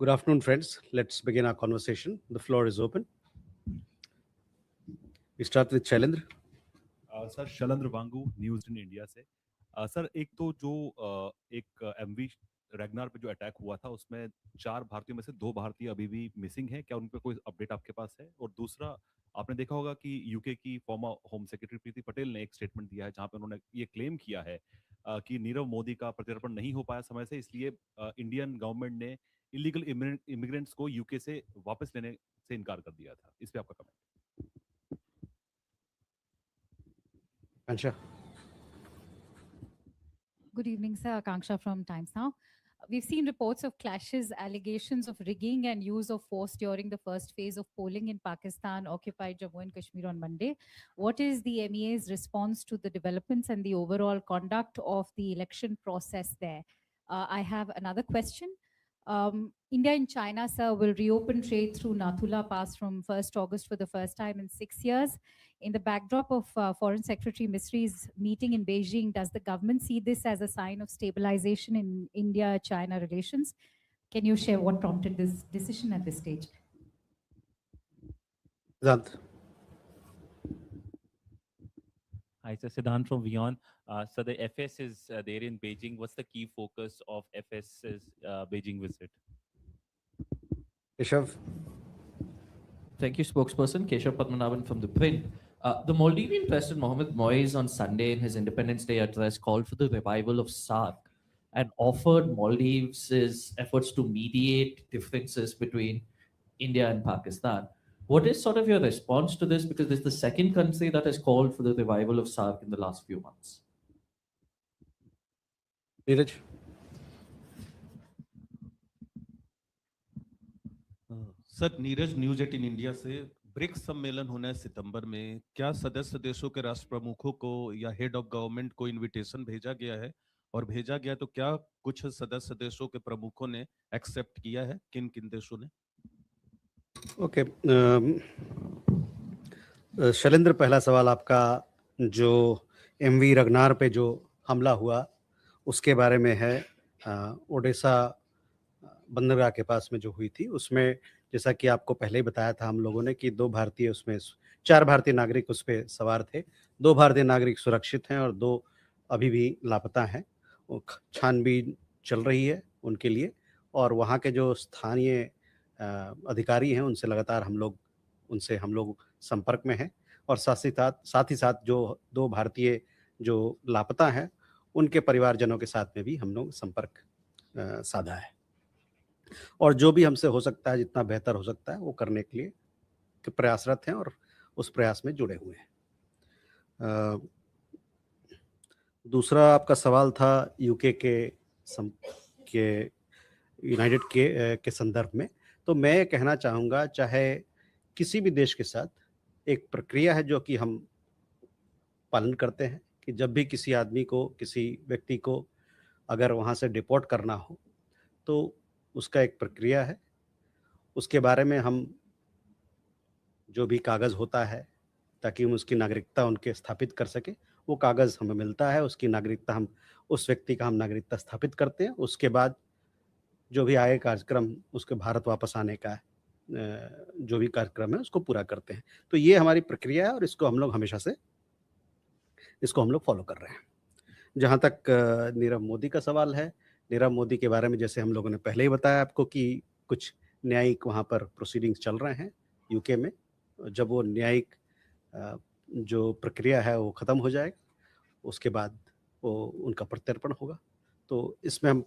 Good afternoon, friends. Let's begin our conversation. The floor is open. We start with Shailendra. Sir Shailendra Wangu news in India से। Sir एक तो जो एक MV रैग्नार पे जो अटैक हुआ था उसमें 4 भारतीयों में से 2 भारतीय अभी भी मिसिंग हैं, क्या उन पर कोई अपडेट आपके पास है? और दूसरा, आपने देखा होगा कि यूके की फॉर्मर होम सेक्रेटरी प्रीति पटेल ने एक स्टेटमेंट दिया है जहां पे उन्होंने ये क्लेम किया है कि नीरव मोदी का प्रत्यर्पण नहीं हो पाया समय से, इसलिए इंडियन गवर्नमेंट ने इलीगल इमिग्रेंट्स को यूके से वापस लेने से इनकार कर दिया था। इस पे आपका comment. Ansha. Good evening, sir. Akanksha from Times Now. We've seen reports of clashes, allegations of rigging and use of force during the first phase of polling in Pakistan occupied Jammu and Kashmir on Monday. What is the MEA's response to the developments and the overall conduct of the election process there? I have another question. India and China, sir, will reopen trade through Nathula Pass from 1st August for the first time in 6 years. In the backdrop of Foreign Secretary Misri's meeting in Beijing, does the government see this as a sign of stabilization in India-China relations? Can you share what prompted this decision at this stage? Siddhant. Hi, sir. Siddhant from Vion. So the FS is there in Beijing. What's the key focus of FS's Beijing visit? Keshav. Thank you, spokesperson. Keshav Padmanabhan from The Print. The Maldivian President Mohamed Moise on Sunday in his Independence Day address called for the revival of SARC and offered Maldives' efforts to mediate differences between India and Pakistan. What is sort of your response to this? Because this is the second country that has called for the revival of SARC in the last few months. Neeraj. Sir, Neeraj news 18 India से। BRICS सम्मेलन होना है सितंबर में, क्या सदस्य देशों के राष्ट्र प्रमुखों को या हेड ऑफ गवर्नमेंट को इनविटेशन भेजा गया है? और भेजा गया तो क्या कुछ सदस्य देशों के प्रमुखों ने एक्सेप्ट किया है? किन किन देशों ने? ओके, शैलेंद्र, पहला सवाल आपका जो एमवी रगनार पे जो हमला हुआ उसके बारे में है। ओडिशा बंदरगाह के पास में जो हुई थी उसमें, जैसा कि आपको पहले ही बताया था हम लोगों ने, कि 2 भारतीय उसमें 4 भारतीय नागरिक उस पर सवार थे। 2 भारतीय नागरिक सुरक्षित हैं और 2 अभी भी लापता हैं। छानबीन चल रही है उनके लिए, और वहाँ के जो स्थानीय अधिकारी हैं उनसे लगातार हम लोग संपर्क में हैं। और साथ ही साथ जो 2 भारतीय जो लापता हैं उनके परिवारजनों के साथ में भी हम लोग संपर्क साधा है, और जो भी हमसे हो सकता है, जितना बेहतर हो सकता है वो करने के लिए प्रयासरत हैं और उस प्रयास में जुड़े हुए हैं। दूसरा आपका सवाल था यूके के यूनाइटेड के संदर्भ में। तो मैं कहना चाहूँगा, चाहे किसी भी देश के साथ एक प्रक्रिया है जो कि हम पालन करते हैं, कि जब भी किसी आदमी को, किसी व्यक्ति को अगर वहाँ से डिपोर्ट करना हो तो उसका एक प्रक्रिया है। उसके बारे में हम जो भी कागज़ होता है ताकि हम उसकी नागरिकता उनके स्थापित कर सके, वो कागज़ हमें मिलता है, उसकी नागरिकता हम उस व्यक्ति का हम नागरिकता स्थापित करते हैं। उसके बाद जो भी आगे कार्यक्रम उसके भारत वापस आने का जो भी कार्यक्रम है उसको पूरा करते हैं। तो ये हमारी प्रक्रिया है और इसको हम लोग हमेशा से फॉलो कर रहे हैं। जहाँ तक नीरव मोदी का सवाल है, नीरव मोदी के बारे में जैसे हम लोगों ने पहले ही बताया आपको कि कुछ न्यायिक वहाँ पर प्रोसीडिंग्स चल रहे हैं यूके में। जब वो न्यायिक जो प्रक्रिया है वो ख़त्म हो जाएगा, उसके बाद वो उनका प्रत्यर्पण होगा। तो इसमें हम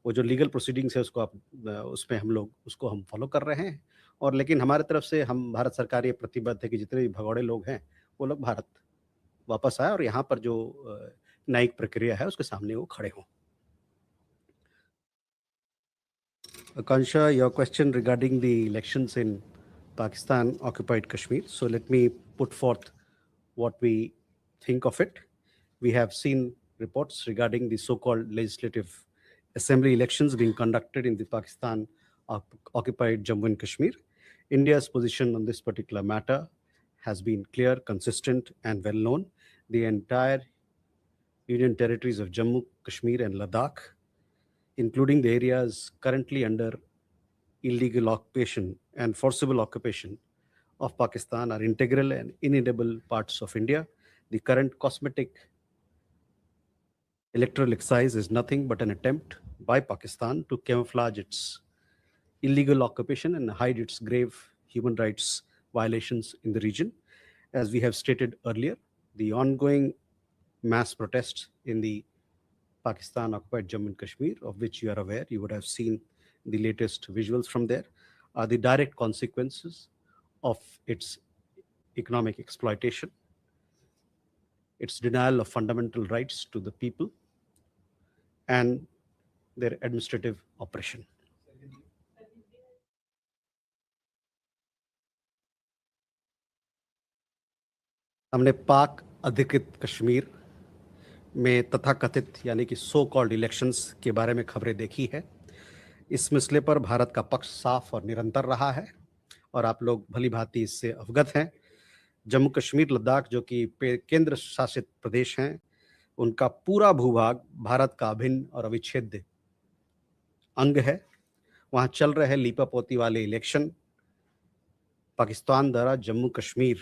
वो जो लीगल प्रोसीडिंग्स है उसमें हम लोग उसको हम फॉलो कर रहे हैं। और लेकिन हमारे तरफ से हम भारत सरकार ये प्रतिबद्ध है कि जितने भी भगौड़े लोग हैं वो लोग भारत वापस आए और यहाँ पर जो न्यायिक प्रक्रिया है उसके सामने वो खड़े हों। Akansha, your question regarding the elections in Pakistan occupied Kashmir. So let me put forth what we think of it. We have seen reports regarding the so-called legislative assembly elections being conducted in the Pakistan occupied Jammu and Kashmir. India's position on this particular matter has been clear, consistent, and well known. The entire Union territories of Jammu, Kashmir, and Ladakh, including the areas currently under illegal occupation and forcible occupation of Pakistan, are integral and inedible parts of India. The current cosmetic electoral exercise is nothing but an attempt by Pakistan to camouflage its illegal occupation and hide its grave human rights violations in the region. As we have stated earlier, the ongoing mass protests in the Pakistan occupied Jammu and Kashmir, of which you are aware, you would have seen the latest visuals from there, are the direct consequences of its economic exploitation, its denial of fundamental rights to the people, and their administrative oppression. हमने पाक अधिकृत कश्मीर में तथाकथित यानी कि so called elections के बारे में खबरें देखी है। इस मसले पर भारत का पक्ष साफ और निरंतर रहा है और आप लोग भली भांति इससे अवगत हैं। जम्मू कश्मीर लद्दाख जो कि केंद्र शासित प्रदेश हैं, उनका पूरा भूभाग भारत का अभिन्न और अविच्छेद्य अंग है। वहाँ चल रहे लीपापोती वाले इलेक्शन पाकिस्तान द्वारा जम्मू कश्मीर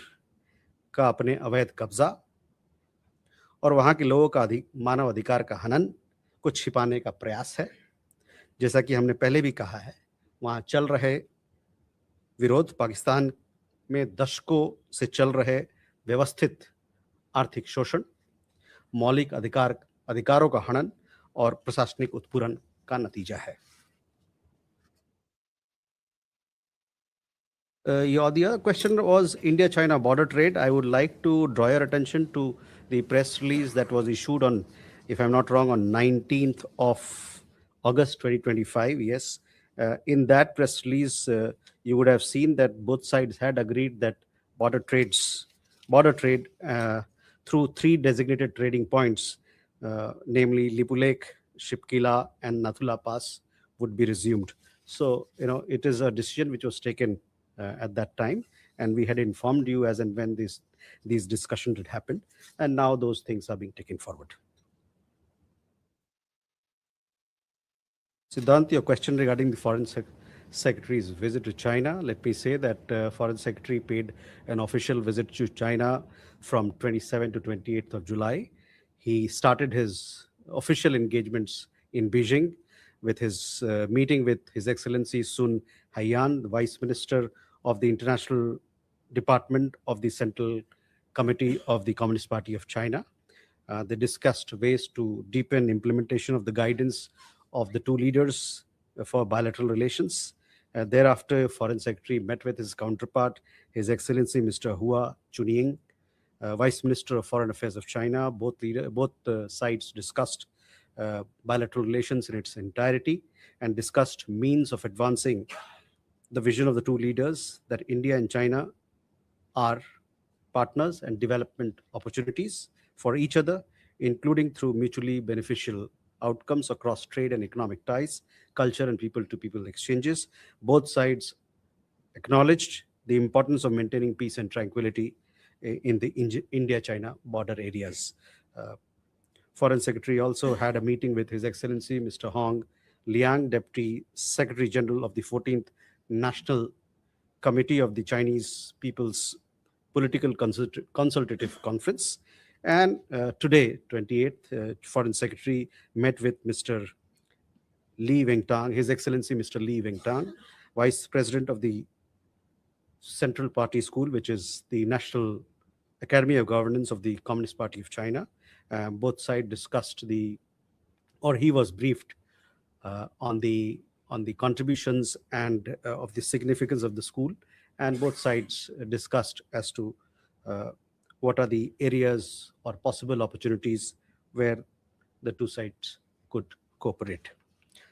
का अपने अवैध कब्जा और वहाँ के लोगों का मानव अधिकार का हनन को छिपाने का प्रयास है। जैसा कि हमने पहले भी कहा है, वहाँ चल रहे विरोध पाकिस्तान में दशकों से चल रहे व्यवस्थित आर्थिक शोषण, मौलिक अधिकारों का हनन और प्रशासनिक उत्पीड़न का नतीजा है। The other question was India-China border trade. I would like to draw your attention to the press release that was issued on, if I'm not wrong, on 19th of August 2025. Yes. In that press release, you would have seen that both sides had agreed that border trade through 3 designated trading points, namely Lipulekh, Shipkila, and Nathula Pass, would be resumed. So, it is a decision which was taken at that time, and we had informed you as and when these discussions had happened, and now those things are being taken forward. Siddhant, your question regarding the Foreign Secretary's visit to China. Let me say that Foreign Secretary paid an official visit to China from 27th to 28th of July. He started his official engagements in Beijing with his meeting with His Excellency Sun Haiyan, the Vice Minister of the International Department of the Central Committee of the Communist Party of China. They discussed ways to deepen implementation of the guidance of the two leaders for bilateral relations. Thereafter, Foreign Secretary met with his counterpart, His Excellency Mr. Hua Chunying, Vice Minister of Foreign Affairs of China. Both sides discussed bilateral relations in its entirety and discussed means of advancing the vision of the two leaders that India and China are partners and development opportunities for each other, including through mutually beneficial outcomes across trade and economic ties, culture and people-to-people exchanges. Both sides acknowledged the importance of maintaining peace and tranquility in the India-China border areas. Foreign Secretary also had a meeting with His Excellency Mr. Hong Liang, Deputy Secretary General of the 14th National Committee of the Chinese People's Political Consultative Conference. And today, 28th, Foreign Secretary met with Mr. Li Wengtang, His Excellency Mr. Li Wengtang, Vice President of the Central Party School, which is the National Academy of Governance of the Communist Party of China. Both sides discussed he was briefed on the contributions and of the significance of the school, and both sides discussed as to what are the areas or possible opportunities where the two sides could cooperate.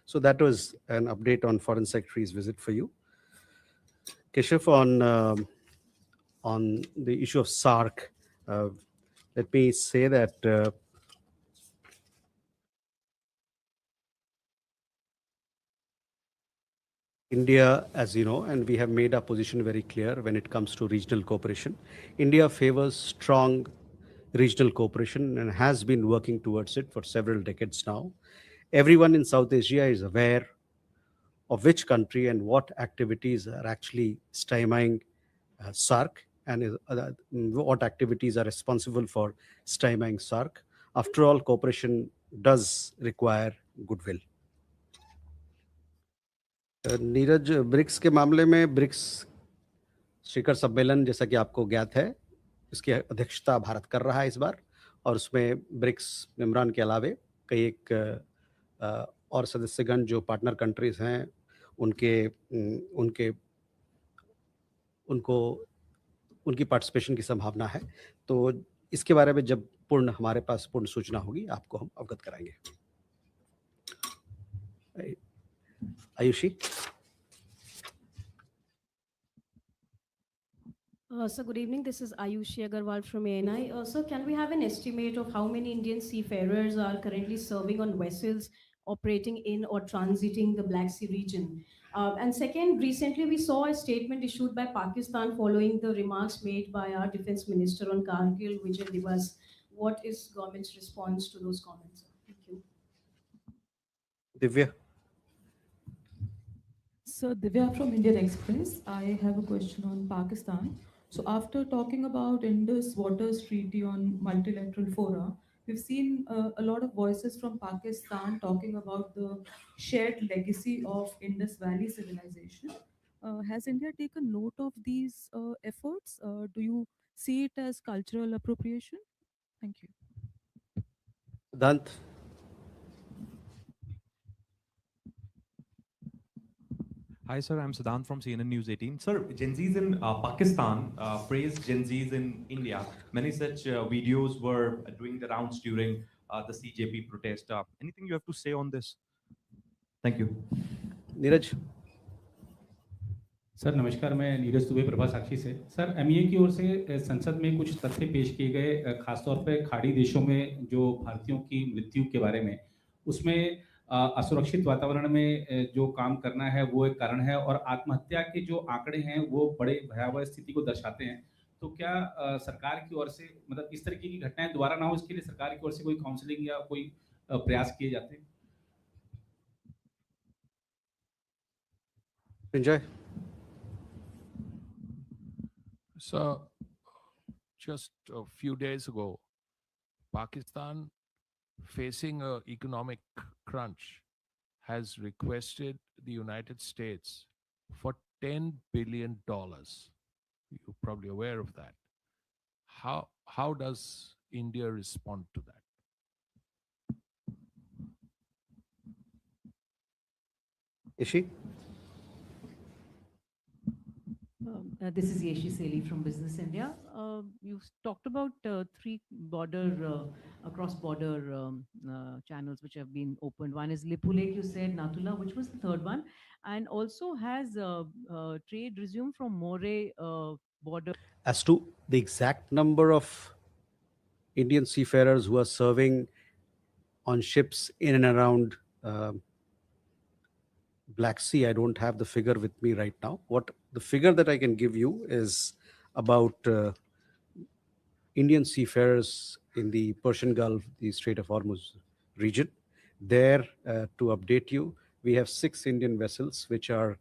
So that was an update on Foreign Secretary's visit for you. Keshav, on the issue of SARC, let me say that India, as you know, and we have made our position very clear when it comes to regional cooperation. India favors strong regional cooperation and has been working towards it for several decades now. Everyone in South Asia is aware of which country and what activities are actually stymieing SARC, and what activities are responsible for stymieing SARC. After all, cooperation does require goodwill. Neeraj, BRICS के मामले में BRICS शिखर सम्मेलन जैसा कि आपको ज्ञात है, इसकी अध्यक्षता भारत कर रहा है इस बार, और उसमें ब्रिक्स मेंबरान के अलावे कई एक और सदस्यगण जो पार्टनर कंट्रीज हैं उनको उनकी पार्टिसिपेशन की संभावना है। तो इसके बारे में जब हमारे पास पूर्ण सूचना होगी, आपको हम अवगत कराएंगे। Ayushi. So good evening, this is Ayushi Agarwal from ANI. So can we have an estimate of how many Indian seafarers are currently serving on vessels operating in or transiting the Black Sea region? And second, recently we saw a statement issued by Pakistan following the remarks made by our defense minister on Kargil Vijay Divas. What is government's response to those comments? Thank you. Divya. So Divya from Indian Express. I have a question on Pakistan. So after talking about Indus Waters Treaty on multilateral fora, we've seen a lot of voices from Pakistan talking about the shared legacy of Indus Valley civilization. Has India taken note of these efforts? Do you see it as cultural appropriation? Thank you. Dant. Hi, sir. I'm Siddhant from CNN News 18. Sir, Gen Zs in Pakistan praised Gen Zs in India. Many such videos were doing the rounds during the CJP protest. Anything you have to say on this? Thank you. Neeraj. Sir नमस्कार, मैं नीरज दुबे प्रभा साक्षी से। Sir MEA की ओर से संसद में कुछ तथ्य पेश किए गए, खासतौर पे खाड़ी देशों में जो भारतीयों की मृत्यु के बारे में, उसमें असुरक्षित वातावरण में जो काम करना है वो एक कारण है, और आत्महत्या के जो आंकड़े हैं वो बड़े भयावह स्थिति को दर्शाते हैं। तो क्या सरकार की ओर से, मतलब इस तरीके की घटनाएं दोबारा ना हो, इसके लिए सरकार की ओर से कोई काउंसलिंग या कोई प्रयास किए जाते हैं? Enjoy. So, just a few days ago, Pakistan, facing an economic crunch, has requested the United States for $10 billion. You're probably aware of that. How does India respond to that? Ishi? This is Yeshi Seli from Business India. You've talked about three cross-border channels which have been opened. One is Lipu Lake, you said, Natula, which was the third one, and also has trade resumed from Moreh border. As to the exact number of Indian seafarers who are serving on ships in and around Black Sea, I don't have the figure with me right now. What the figure that I can give you is about Indian seafarers in the Persian Gulf, the Strait of Hormuz region. There, to update you, we have 6 Indian vessels which are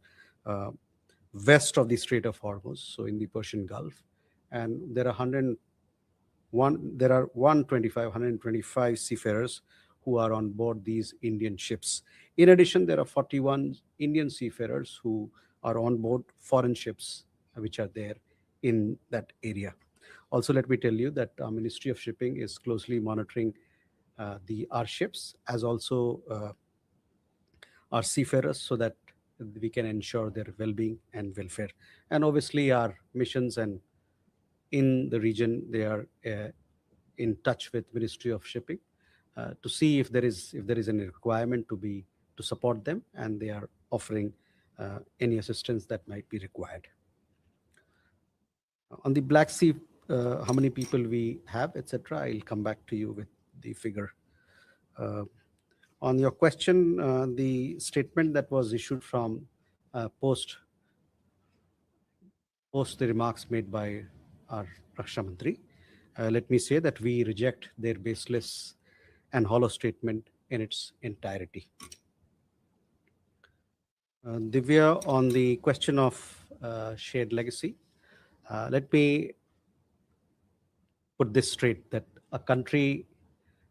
west of the Strait of Hormuz, so in the Persian Gulf, and there are 125 seafarers who are on board these Indian ships. In addition, there are 41 Indian seafarers who are on board foreign ships which are there in that area. Also, let me tell you that our Ministry of Shipping is closely monitoring our ships, as also our seafarers, so that we can ensure their well-being and welfare. And obviously, our missions and in the region, they are in touch with Ministry of Shipping to see if there is any requirement to support them, and they are offering any assistance that might be required. On the Black Sea, how many people we have, etc., I'll come back to you with the figure. On your question, the statement that was issued from post the remarks made by our Raksha Mantri, let me say that we reject their baseless and hollow statement in its entirety. Divya, on the question of shared legacy, let me put this straight, that a country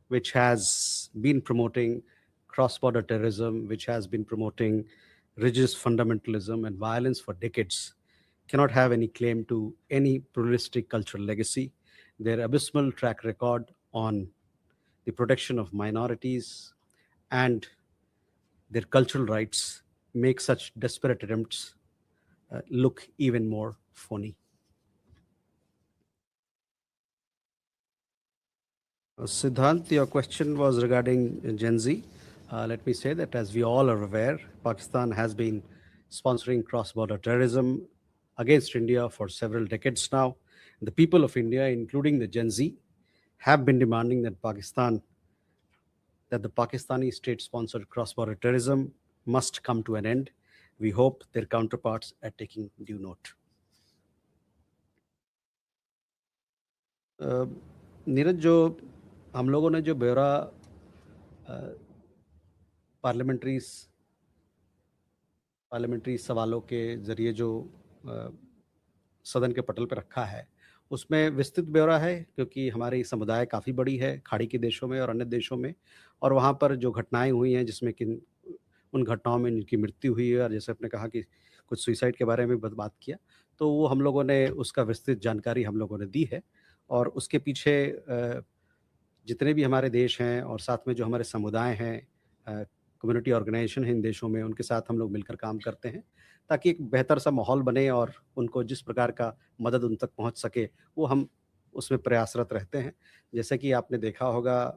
which has been promoting cross border terrorism, which has been promoting religious fundamentalism and violence for decades, cannot have any claim to any pluralistic cultural legacy. Their abysmal track record on the protection of minorities and their cultural rights make such desperate attempts look even more phony. Siddhant, your question was regarding Gen Z. Let me say that, as we all are aware, Pakistan has been sponsoring cross border terrorism against India for several decades now. The people of India, including the Gen Z, have been demanding that the Pakistani state sponsored cross border terrorism must come to an end. We hope their counterparts are taking due note. Neeraj, जो हम लोगों ने जो ब्यौरा parliamentary सवालों के जरिए जो सदन के पटल पर रखा है, उसमें विस्तृत ब्यौरा है, क्योंकि हमारी समुदाय काफ़ी बड़ी है खाड़ी के देशों में और अन्य देशों में, और वहाँ पर जो घटनाएं हुई हैं, जिसमें कि उन घटनाओं में जिनकी मृत्यु हुई है, और जैसे आपने कहा कि कुछ सुसाइड के बारे में बात किया, तो वो हम लोगों ने उसका विस्तृत जानकारी हम लोगों ने दी है। और उसके पीछे जितने भी हमारे देश हैं और साथ में जो हमारे समुदाय हैं, कम्युनिटी ऑर्गेनाइजेशन है इन देशों में, उनके साथ हम लोग मिलकर काम करते हैं ताकि एक बेहतर सा माहौल बने और उनको जिस प्रकार का मदद उन तक पहुंच सके, वो हम उसमें प्रयासरत रहते हैं। जैसे कि आपने देखा होगा,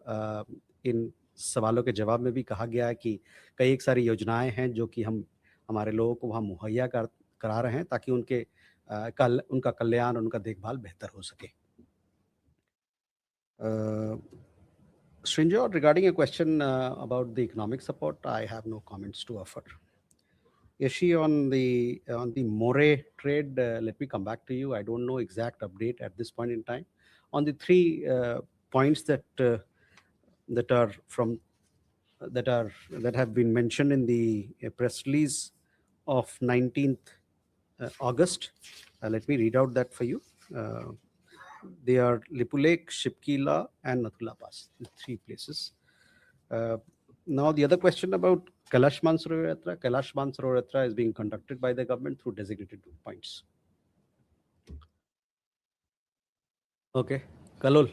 इन सवालों के जवाब में भी कहा गया है कि कई एक सारी योजनाएं हैं जो कि हम हमारे लोगों को वहाँ मुहैया करा रहे हैं ताकि उनका कल्याण, उनका देखभाल बेहतर हो सके। Srinjot, regarding a question about the economic support, I have no comments to offer. Yashi, on the More trade, let me come back to you. I don't know exact update at this point in time. On the three points that have been mentioned in the press release of 19th August, let me read out that for you. They are Lipulek, Shipkila, and Nathula Pass, the three places. Now, the other question about Kailash Mansarovar Yatra. Kailash Mansarovar Yatra is being conducted by the government through designated points. Okay, Kalol.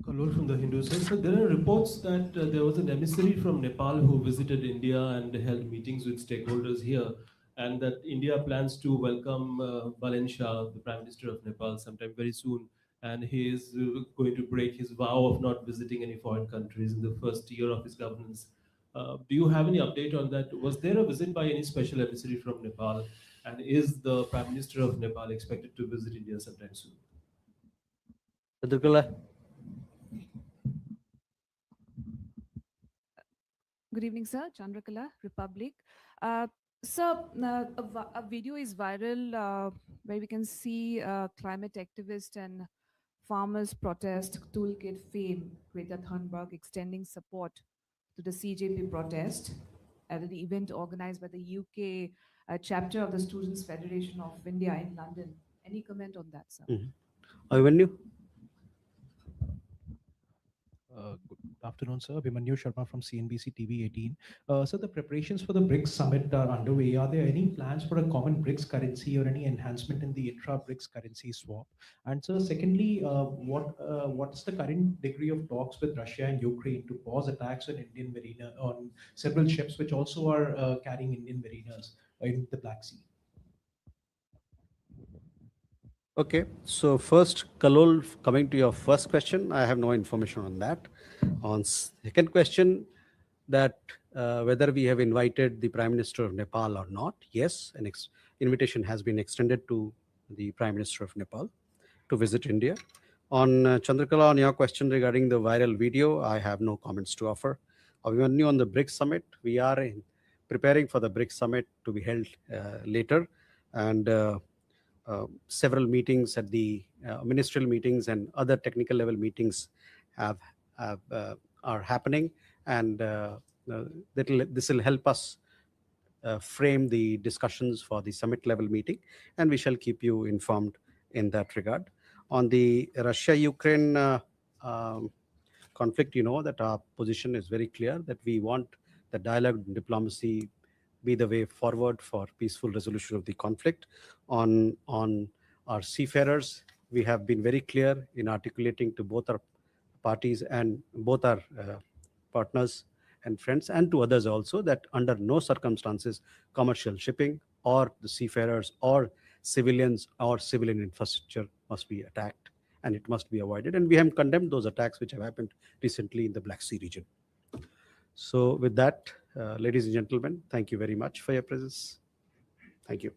Kalol from the Hindu side. So there are reports that there was an emissary from Nepal who visited India and held meetings with stakeholders here, and that India plans to welcome Balen Shah, the Prime Minister of Nepal, sometime very soon. And he is going to break his vow of not visiting any foreign countries in the first year of his governance. Do you have any update on that? Was there a visit by any special emissary from Nepal? And is the Prime Minister of Nepal expected to visit India sometime soon? Good evening, sir. Chandrakala, Republic. Sir, a video is viral where we can see climate activist and farmers protest toolkit fame, Greta Thunberg, extending support to the CJP protest at an event organized by the UK chapter of the Students' Federation of India in London. Any comment on that, sir? Avenue? Good afternoon, sir. Abhimanyu Sharma from CNBC TV 18. So the preparations for the BRICS summit are underway. Are there any plans for a common BRICS currency or any enhancement in the intra-BRICS currency swap? And so secondly, what's the current degree of talks with Russia and Ukraine to pause attacks on Indian marina on several ships which also are carrying Indian mariners in the Black Sea? Okay, so first, Kalol, coming to your first question, I have no information on that. On second question, that whether we have invited the Prime Minister of Nepal or not, yes, an invitation has been extended to the Prime Minister of Nepal to visit India. On Chandrakala, on your question regarding the viral video, I have no comments to offer. Abhimanyu, on the BRICS summit, we are preparing for the BRICS summit to be held later, and several meetings at the ministerial meetings and other technical level meetings have are happening, and this will help us frame the discussions for the summit level meeting, and we shall keep you informed in that regard. On the Russia-Ukraine conflict, you know that our position is very clear, that we want the dialogue and diplomacy be the way forward for peaceful resolution of the conflict. On our seafarers, we have been very clear in articulating to both our parties and both our partners and friends, and to others also, that under no circumstances commercial shipping or the seafarers or civilians or civilian infrastructure must be attacked, and it must be avoided. And we have condemned those attacks which have happened recently in the Black Sea region. So with that, ladies and gentlemen, thank you very much for your presence. Thank you.